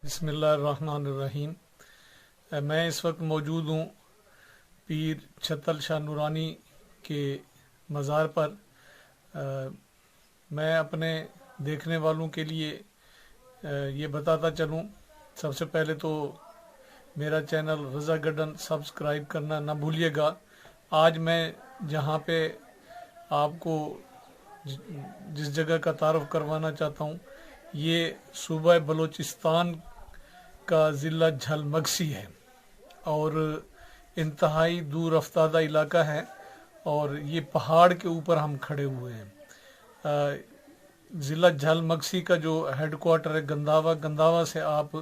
बिस्मिल्लाहिर्रहमानिर्रहीम। मैं इस वक्त मौजूद हूँ पीर छत्तल शाह नूरानी के मज़ार पर। मैं अपने देखने वालों के लिए ये बताता चलूँ, सबसे पहले तो मेरा चैनल रज़ा गार्डन सब्सक्राइब करना ना भूलिएगा। आज मैं जहाँ पे आपको जिस जगह का तारुफ करवाना चाहता हूँ, ये सूबा बलूचिस्तान का ज़िला झलमगसी है और इंतहाई दूर अफ्तादा इलाका है और ये पहाड़ के ऊपर हम खड़े हुए हैं। ज़िला झलमगसी का जो हेडक्वार्टर है गंदावा, गंदावा से आप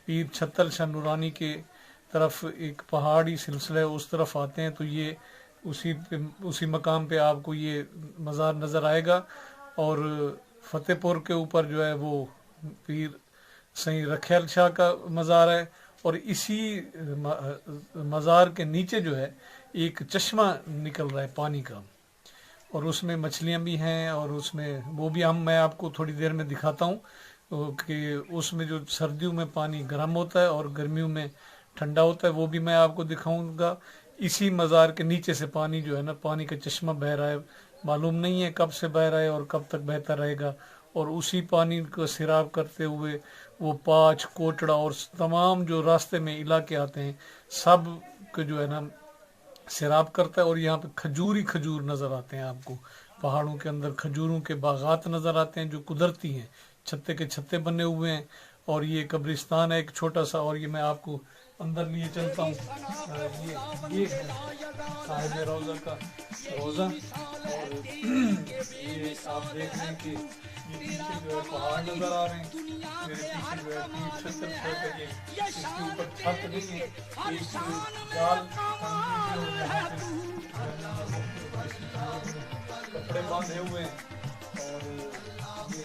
पीर छत्तल शाह नूरानी के तरफ एक पहाड़ी सिलसिला है, उस तरफ आते हैं तो ये उसी मकाम पे आपको ये मज़ार नज़र आएगा। और फतेहपुर के ऊपर जो है वो पीर सही रखैल शाह का मज़ार है और इसी मज़ार के नीचे जो है एक चश्मा निकल रहा है पानी का और उसमें मछलियां भी हैं और उसमें वो भी मैं आपको थोड़ी देर में दिखाता हूँ कि उसमें जो सर्दियों में पानी गर्म होता है और गर्मियों में ठंडा होता है, वो भी मैं आपको दिखाऊंगा। इसी मज़ार के नीचे से पानी जो है ना, पानी का चश्मा बह रहा है, मालूम नहीं है कब से बह रहा है और कब तक बहता रहेगा। और उसी पानी को सिराब करते हुए वो पाँच कोटड़ा और तमाम जो रास्ते में इलाके आते हैं सब को जो है ना सिराब करता है। और यहाँ पे खजूर ही खजूर नज़र आते हैं आपको, पहाड़ों के अंदर खजूरों के बागात नज़र आते हैं जो कुदरती हैं, छत्ते के छत्ते बने हुए हैं। और ये कब्रिस्तान है एक छोटा सा, और ये मैं आपको अंदर लिए चलता हूँ। ये है साहिब रोज़ा का रोज़ा और ये आप देख रहे हैं कि ये पीछे जो है पहाड़ नज़र आ रहे हैं, मेरे पीछे जो है पीर छत्तल शाह का ये इसके ऊपर छत नहीं है, एक जाल कपड़े बांधे हुए हैं और ये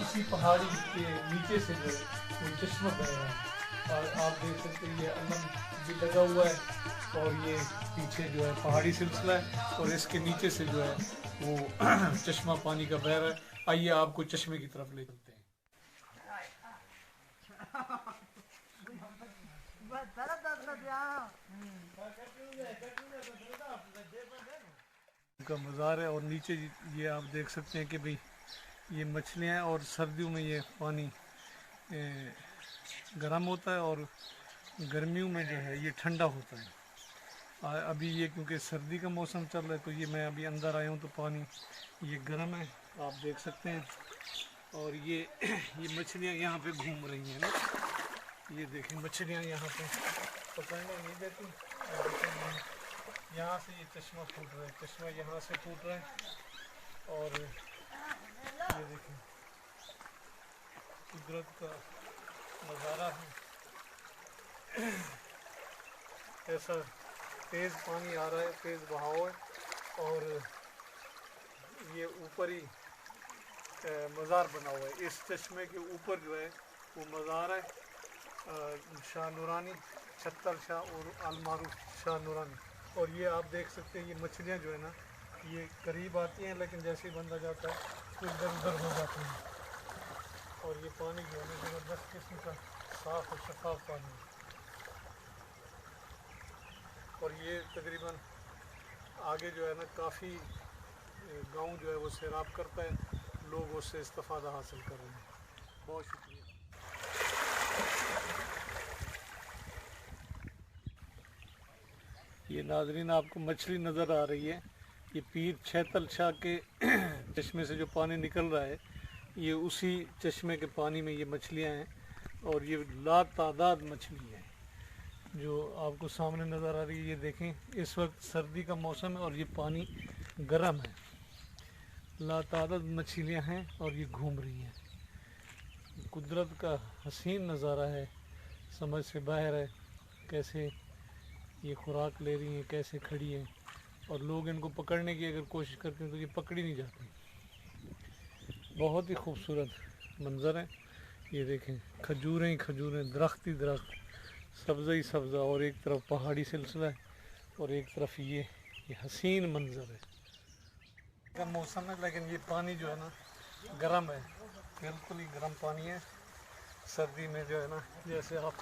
इसी पहाड़ी के नीचे से जो है वो चश्मा बह रहा है। और आप देख सकते हैं ये अलम भी लगा हुआ है और ये पीछे जो है पहाड़ी सिलसिला है और इसके नीचे से जो है वो चश्मा पानी का बह रहा है। आइए आपको चश्मे की तरफ ले चलते हैं। का मज़ार है और नीचे ये आप देख सकते हैं कि भाई ये मछलियाँ हैं और सर्दियों में ये पानी गर्म होता है और गर्मियों में जो है ये ठंडा होता है। अभी ये क्योंकि सर्दी का मौसम चल रहा है तो ये मैं अभी अंदर आया हूँ तो पानी ये गर्म है, आप देख सकते हैं। और ये मछलियाँ यहाँ पे घूम रही हैं ना, ये देखें मछलियाँ यहाँ पे पकड़ने नहीं देती। यहाँ से ये चश्मा फूट रहा है, चश्मा यहाँ से फूट रहा है और ये देखें कुदरत का नज़ारा है। ऐसा तेज़ पानी आ रहा है, तेज़ बहाव है और ये ऊपर ही मज़ार बना हुआ है। इस चश्मे के ऊपर जो है वो मज़ार है शाह नूरानी, छत्तल शाह और अलमारूफ शाह नूरानी। और ये आप देख सकते हैं ये मछलियाँ जो है ना ये करीब आती हैं लेकिन जैसे ही बंदा जाता है तो इधर उधर हो जाती हैं। और ये पानी जो है ना ज़बरदस्त किस्म का साफ़ और शफाफ पानी है। और ये तकरीबन आगे जो है ना काफ़ी गांव जो है वो सैराब करता है, लोग उससे इस्तेफ़ादा हासिल कर रहे हैं। बहुत शुक्रिया। ये नाज़रीन आपको मछली नज़र आ रही है, ये पीर छत्तल शाह के चश्मे से जो पानी निकल रहा है ये उसी चश्मे के पानी में ये मछलियाँ हैं और ये लातादाद मछली है जो आपको सामने नज़र आ रही है। ये देखें इस वक्त सर्दी का मौसम है और ये पानी गर्म है, लातादाद मछलियाँ हैं और ये घूम रही हैं। कुदरत का हसीन नज़ारा है, समझ से बाहर है कैसे ये खुराक ले रही हैं, कैसे खड़ी हैं और लोग इनको पकड़ने की अगर कोशिश करते हैं तो ये पकड़ी नहीं जाती। बहुत ही खूबसूरत मंज़र है। ये देखें खजूरें ही खजूरें, दरख्त ही दरख्त, सब्ज़ा ही सब्ज़ा और एक तरफ पहाड़ी सिलसिला है और एक तरफ ये हसीन मंज़र है। का मौसम है लेकिन ये पानी जो है ना गर्म है, बिल्कुल ही गर्म पानी है सर्दी में जो है ना, जैसे आप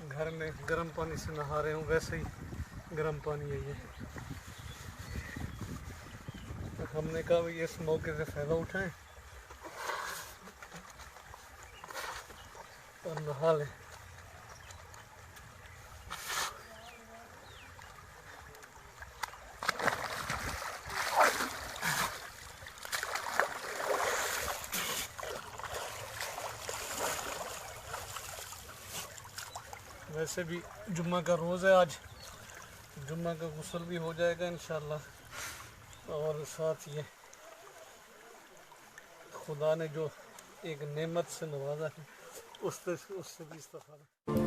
घर में गर्म पानी से नहा रहे हो वैसे ही गर्म पानी है ये। तो हमने कहा भाई इस मौके से फ़ायदा उठाएं और नहा लें। वैसे भी जुम्मा का रोज़ है आज, जुम्मा का गुस्ल भी हो जाएगा इंशाल्लाह। और साथ ये खुदा ने जो एक नेमत से नवाजा है उससे भी इस्तेफादा।